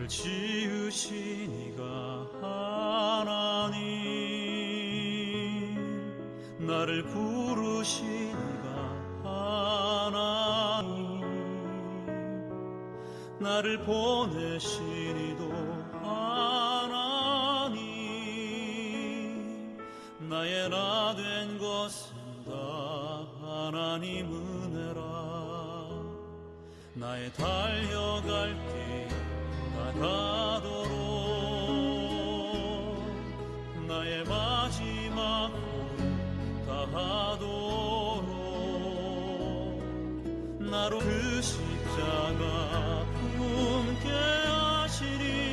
나를 지으신 이가 하나님, 나를 부르신 이가 하나님, 나를 보내신 이도 하나님, 나의 나 된 것은 다 하나님 은혜라. 나의 달려갈 길 다가도록, 나의 마지막 호흡 다하도록, 나로 그 십자가 품게 하시니